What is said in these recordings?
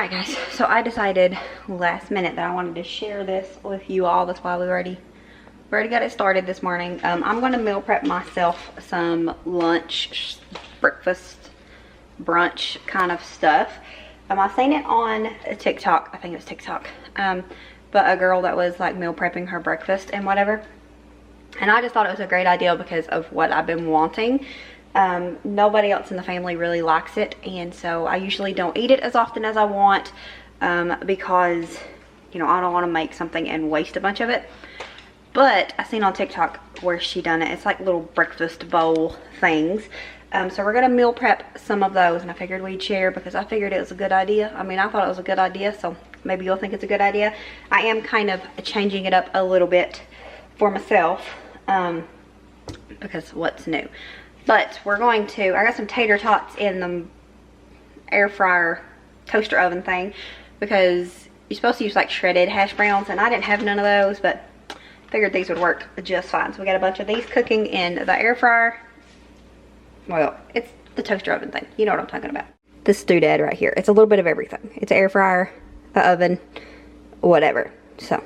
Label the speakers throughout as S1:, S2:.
S1: Alright guys, so I decided last minute that I wanted to share this with you all. That's why we already got it started this morning. I'm going to meal prep myself some lunch, breakfast, brunch kind of stuff. I seen it on TikTok, I think it was TikTok, but a girl that was like meal prepping her breakfast and whatever. And I just thought it was a great idea because of what I've been wanting. Nobody else in the family really likes it, and so I usually don't eat it as often as I want, because, you know, I don't want to make something and waste a bunch of it. But I seen on TikTok where she done it. It's like little breakfast bowl things. So we're gonna meal prep some of those, and I figured we'd share because I figured it was a good idea. I mean, I thought it was a good idea, so maybe you'll think it's a good idea. I am kind of changing it up a little bit for myself, because what's new. But we're going to, I got some tater tots in the air fryer toaster oven thing, because you're supposed to use like shredded hash browns, and I didn't have none of those, but figured these would work just fine. So we got a bunch of these cooking in the air fryer. Well, it's the toaster oven thing. You know what I'm talking about. This doodad right here. It's a little bit of everything. It's an air fryer, the oven, whatever. So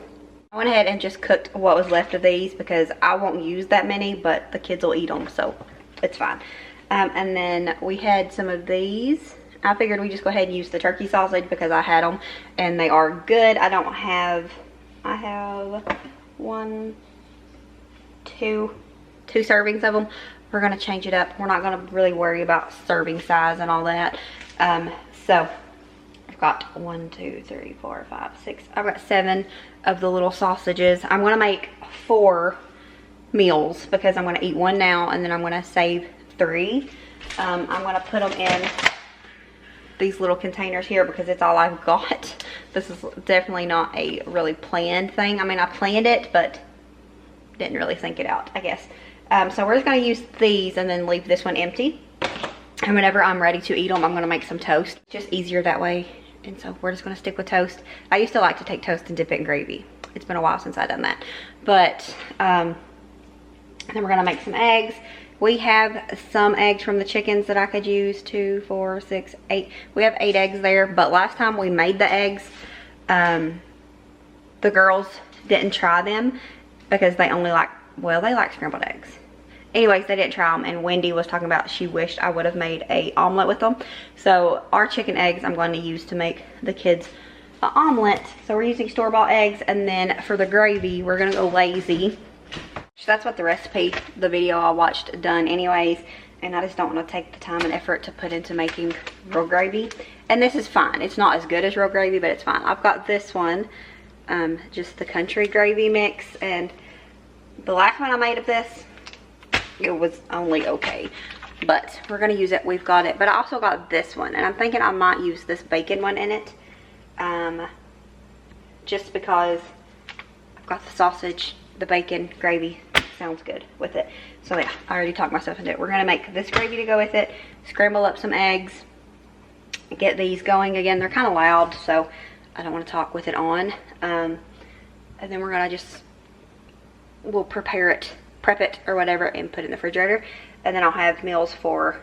S1: I went ahead and just cooked what was left of these because I won't use that many, but the kids will eat them, so it's fine. And then we had some of these. I figured we just go ahead and use the turkey sausage because I had them and they are good. I have two servings of them. We're gonna change it up. We're not gonna really worry about serving size and all that. So I've got 1, 2, 3, 4, 5, 6. I've got 7 of the little sausages. I'm gonna make 4 meals because I'm gonna eat 1 now and then I'm gonna save 3. I'm gonna put them in these little containers here because it's all I've got. This is definitely not a really planned thing. I mean, I planned it, but didn't really think it out, I guess. So we're just gonna use these and then leave this one empty. And whenever I'm ready to eat them, I'm gonna make some toast. Just easier that way. And so we're just gonna stick with toast. I used to like to take toast and dip it in gravy. It's been a while since I've done that. But then we're gonna make some eggs. We have some eggs from the chickens that I could use. 2, 4, 6, 8. We have 8 eggs there, but last time we made the eggs, the girls didn't try them because they only like, well, they like scrambled eggs. Anyways, they didn't try them, and Wendy was talking about she wished I would have made a omelet with them. So our chicken eggs I'm going to use to make the kids an omelet. So we're using store-bought eggs, and then for the gravy, we're gonna go lazy. So that's what the recipe, the video I watched, done anyways, and I just don't want to take the time and effort to put into making real gravy. And this is fine. It's not as good as real gravy, but it's fine. I've got this one, just the country gravy mix, and the last one I made of this, it was only okay, but we're gonna use it. We've got it. But I also got this one, and I'm thinking I might use this bacon one in it, just because I've got the sausage, the bacon, gravy sounds good with it. So yeah, I already talked myself into it. We're gonna make this gravy to go with it, scramble up some eggs, get these going. Again, they're kind of loud, so I don't want to talk with it on. And then we're gonna we'll prep it or whatever, and put it in the refrigerator. And then I'll have meals for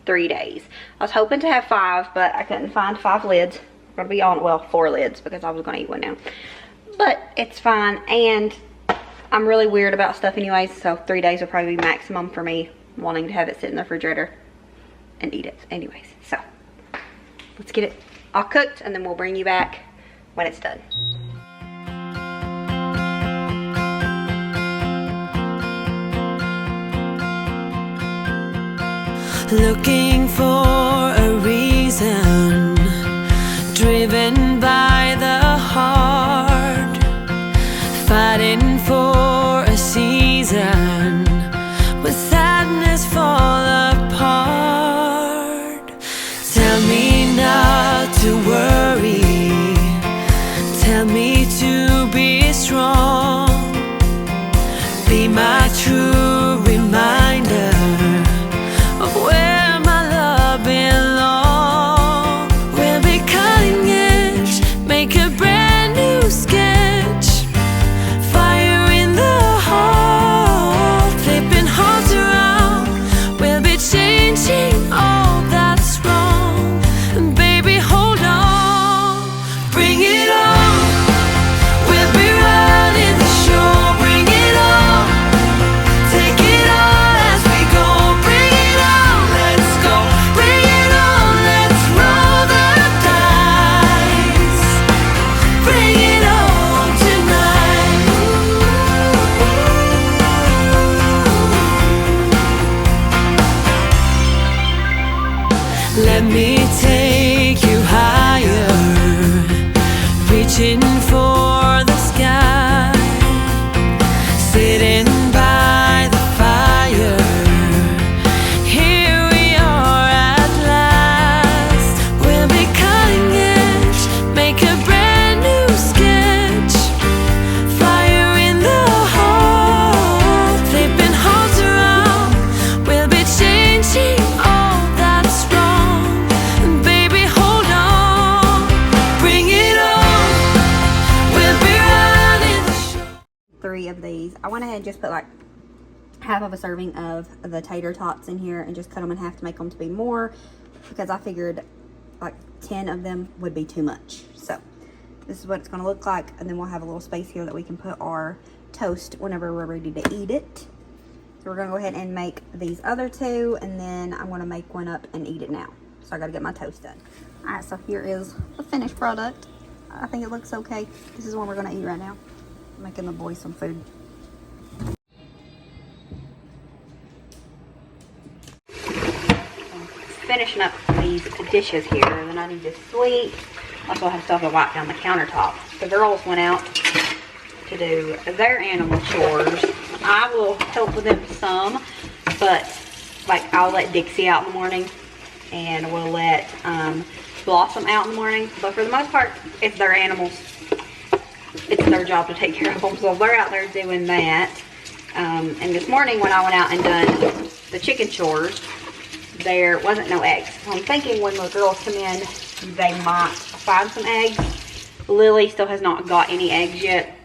S1: 3 days. I was hoping to have 5, but I couldn't find 5 lids. We're gonna be on, well, 4 lids because I was gonna eat 1 now. But it's fine, and I'm really weird about stuff anyways, so 3 days will probably be maximum for me wanting to have it sit in the refrigerator and eat it anyways. So let's get it all cooked, and then we'll bring you back when it's done.
S2: Looking for a reason, driven by the heart, fighting for a season, with sadness fall apart. Tell me not to worry, tell me to be strong, be my true reminder of where my love belongs. We'll be cutting edge, make a brand new sketch, fire in the heart, flipping hearts around. We'll be changing all that's wrong, and baby, hold on.
S1: went ahead and just put like half of a serving of the tater tots in here and just cut them in half to make them to be more, because I figured like 10 of them would be too much. So this is what it's going to look like, and then we'll have a little space here that we can put our toast whenever we're ready to eat it. So we're going to go ahead and make these other two, and then I'm going to make one up and eat it now. So I got to get my toast done. All right, so here is the finished product. I think it looks okay. This is what we're going to eat right now. I'm making the boys some food. Finishing up these dishes here, then I need to sweep. Also, I have stuff to wipe down the countertop. The girls went out to do their animal chores. I will help with them some, but like I'll let Dixie out in the morning, and we'll let Blossom out in the morning. But for the most part, it's their animals. It's their job to take care of them, so they're out there doing that. And this morning when I went out and done the chicken chores, there wasn't no eggs. So I'm thinking when the girls come in, they might find some eggs. Lily still has not got any eggs yet,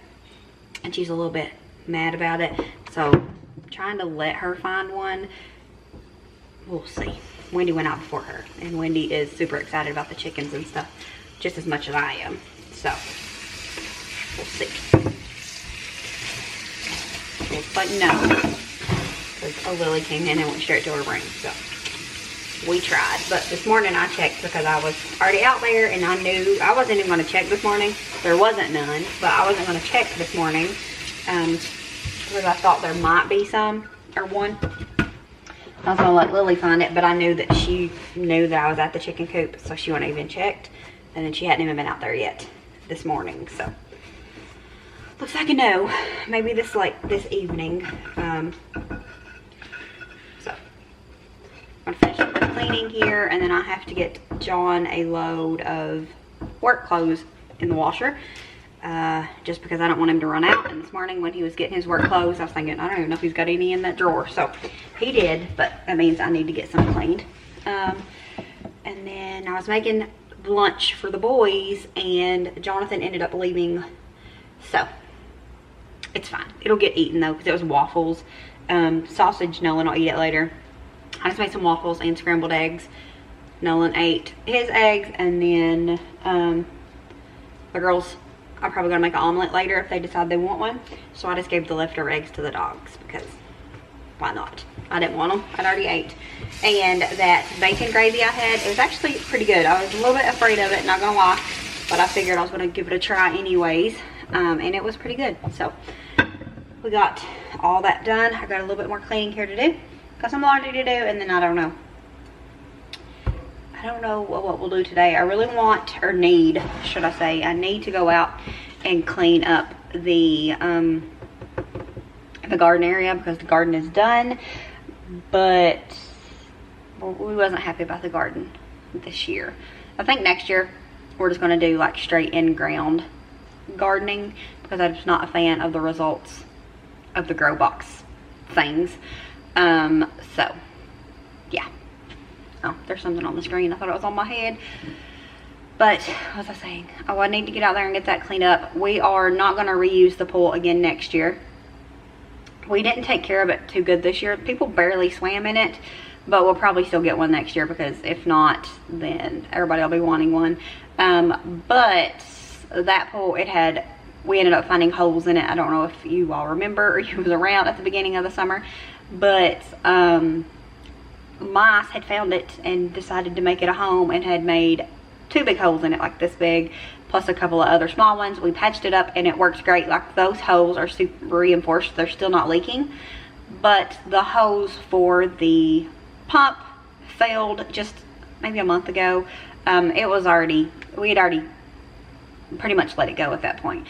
S1: and she's a little bit mad about it. So I'm trying to let her find one. We'll see. Wendy went out before her, and Wendy is super excited about the chickens and stuff, just as much as I am. So we'll see. Looks like no, because Lily came in and went straight to her room. So we tried, but this morning I checked because I was already out there, and I knew I wasn't even going to check this morning. There wasn't none, but I wasn't going to check this morning because I thought there might be some, or one. I was going to let Lily find it, but I knew that she knew that I was at the chicken coop, so she wouldn't even checked. And then she hadn't even been out there yet this morning, so looks like a no. Maybe this evening. So I'm gonna finish up the cleaning here, and then I have to get John a load of work clothes in the washer. Just because I don't want him to run out. And this morning when he was getting his work clothes, I was thinking, I don't even know if he's got any in that drawer. So he did, but that means I need to get some cleaned. And then I was making lunch for the boys, and Jonathan ended up leaving. So it's fine. It'll get eaten though, because it was waffles. Sausage, Nolan will eat it later. I just made some waffles and scrambled eggs. Nolan ate his eggs, and then the girls, I'm probably going to make an omelet later if they decide they want one. So I just gave the leftover eggs to the dogs, because why not? I didn't want them. I'd already ate. And that bacon gravy I had, it was actually pretty good. I was a little bit afraid of it, not going to lie. But I figured I was going to give it a try anyways. And it was pretty good. So we got all that done. I got a little bit more cleaning here to do. Got some laundry to do, and then I don't know. I don't know what we'll do today. I really want, or need, should I say, I need to go out and clean up the garden area, because the garden is done. But we wasn't happy about the garden this year. I think next year we're just going to do like straight in-ground gardening, because I'm just not a fan of the results of the grow box things. So yeah. Oh, there's something on the screen. I thought it was on my head. But what was I saying? Oh, I need to get out there and get that cleaned up. We are not going to reuse the pool again next year. We didn't take care of it too good this year. People barely swam in it, but we'll probably still get one next year, because if not, then everybody will be wanting one. But that pool, we ended up finding holes in it. I don't know if you all remember, or you was around at the beginning of the summer, but mice had found it and decided to make it a home, and had made 2 big holes in it, like this big, plus a couple of other small ones. We patched it up, and it works great. Like, those holes are super reinforced. They're still not leaking, but the hose for the pump failed just maybe a month ago. We had already pretty much let it go at that point,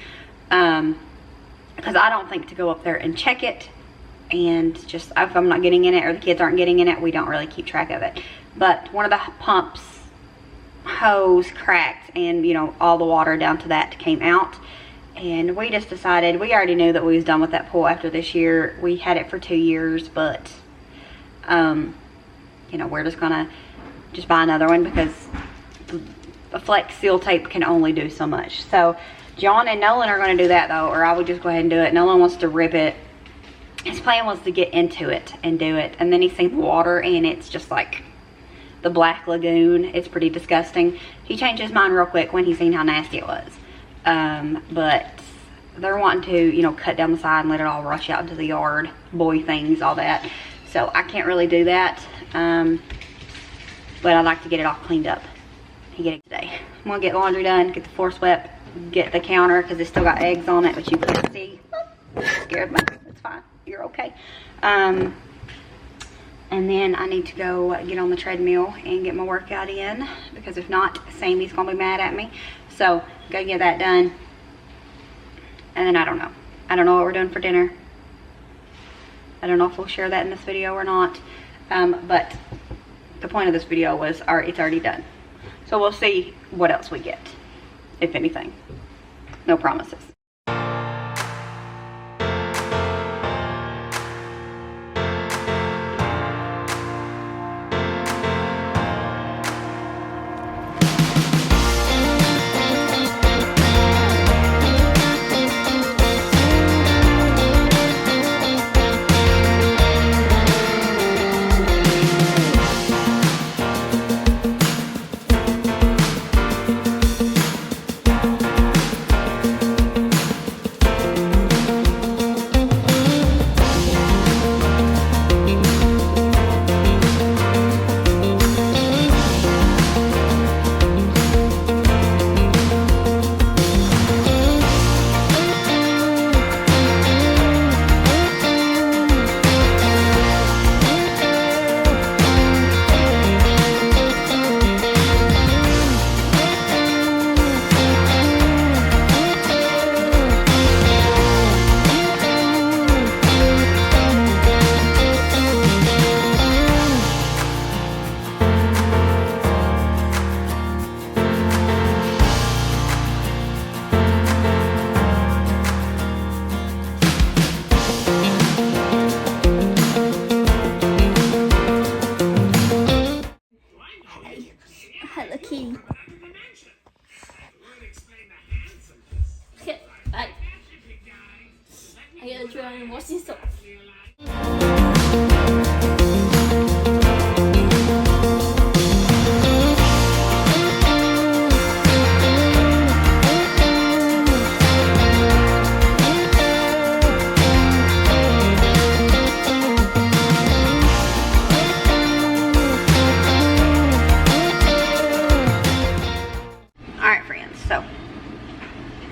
S1: because I don't think to go up there and check it, and just if I'm not getting in it, or the kids aren't getting in it, we don't really keep track of it. But one of the pumps hose cracked, and you know, all the water down to that came out, and we just decided, we already knew that we was done with that pool after this year. We had it for 2 years, but you know, we're just gonna buy another one, because the flex seal tape can only do so much. So John and Nolan are going to do that though, or I would just go ahead and do it. Nolan wants to rip it his plan was to get into it and do it, and then he's seen the water and it's just like the black lagoon. It's pretty disgusting. He changed his mind real quick when he seen how nasty it was. But they're wanting to, you know, cut down the side and let it all rush out into the yard, boy things, all that. So I can't really do that. But I'd like to get it all cleaned up and get it today. I'm gonna get laundry done, get the floor swept, get the counter because it's still got eggs on it, which you can't see. Scared me. It's fine. You're okay. And then I need to go get on the treadmill and get my workout in, because if not, Sammy's gonna be mad at me. So go get that done. And then I don't know what we're doing for dinner. I don't know if we'll share that in this video or not. But the point of this video was, it's already done. So we'll see what else we get, if anything. No promises.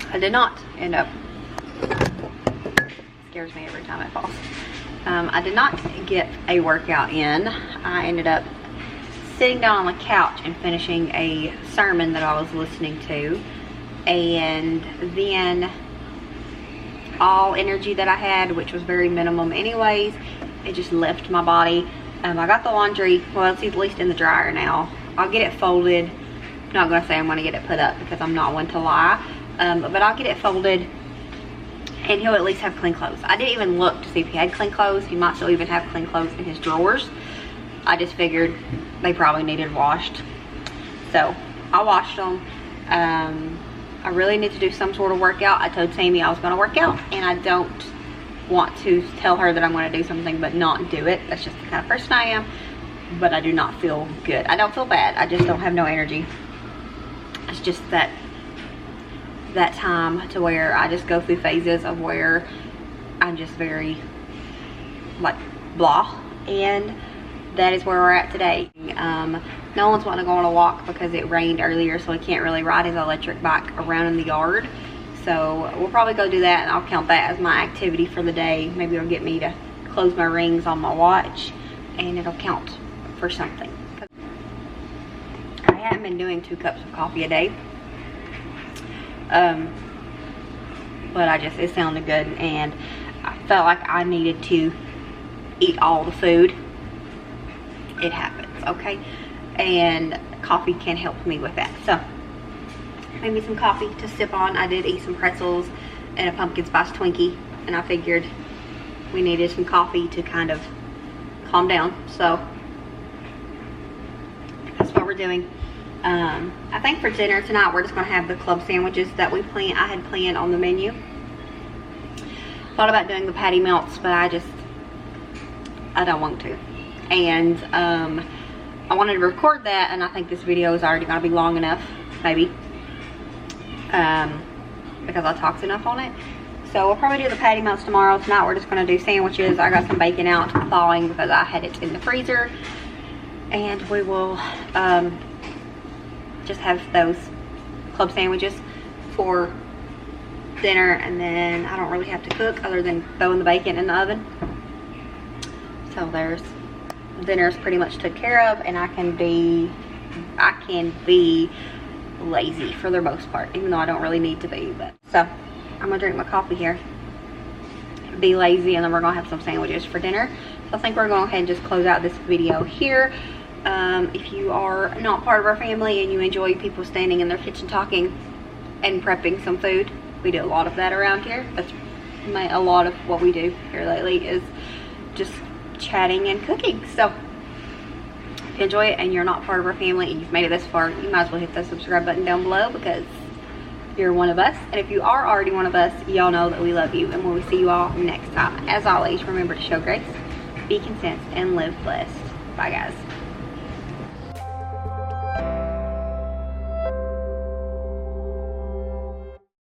S1: I did not end up, scares me every time it falls. I did not get a workout in. I ended up sitting down on the couch and finishing a sermon that I was listening to, and then all energy that I had, which was very minimum anyways, it just left my body. I got the laundry, well, it's at least in the dryer now. I'll get it folded. I'm not gonna say I'm gonna get it put up because I'm not one to lie. But I'll get it folded and he'll at least have clean clothes. I didn't even look to see if he had clean clothes. He might still even have clean clothes in his drawers. I just figured they probably needed washed. So I washed them. I really need to do some sort of workout. I told Sammy I was gonna work out, and I don't want to tell her that I'm gonna do something but not do it. That's just the kind of person I am. But I do not feel good. I don't feel bad. I just don't have no energy. It's just that time to where I just go through phases of where I'm just very like blah, and that is where we're at today. No one's wanting to go on a walk because it rained earlier, so he can't really ride his electric bike around in the yard. So we'll probably go do that, and I'll count that as my activity for the day. Maybe it'll get me to close my rings on my watch, and it'll count for something. I haven't been doing 2 cups of coffee a day. But it sounded good, and I felt like I needed to eat all the food. It happens, okay? And coffee can help me with that. So made me some coffee to sip on. I did eat some pretzels and a pumpkin spice Twinkie, and I figured we needed some coffee to kind of calm down. So that's what we're doing. I think for dinner tonight we're just gonna have the club sandwiches that I had planned on the menu. Thought about doing the patty melts, but I just I don't want to. And I wanted to record that, and I think this video is already gonna be long enough, maybe, because I talked enough on it. So we'll probably do the patty melts tomorrow. Tonight we're just gonna do sandwiches. I got some bacon out thawing because I had it in the freezer, and we will just have those club sandwiches for dinner. And then I don't really have to cook other than throwing the bacon in the oven. So there's dinner's pretty much took care of, and I can be lazy for the most part, even though I don't really need to be. But so I'm gonna drink my coffee here, be lazy, and then we're gonna have some sandwiches for dinner. So I think we're going to go ahead and just close out this video here. If you are not part of our family and you enjoy people standing in their kitchen talking and prepping some food, we do a lot of that around here. That's a lot of what we do here lately, is just chatting and cooking. So if you enjoy it and you're not part of our family and you've made it this far, you might as well hit that subscribe button down below, because you're one of us. And if you are already one of us, y'all know that we love you, and we will see you all next time. As always, remember to show grace, be content, and live blessed. Bye guys.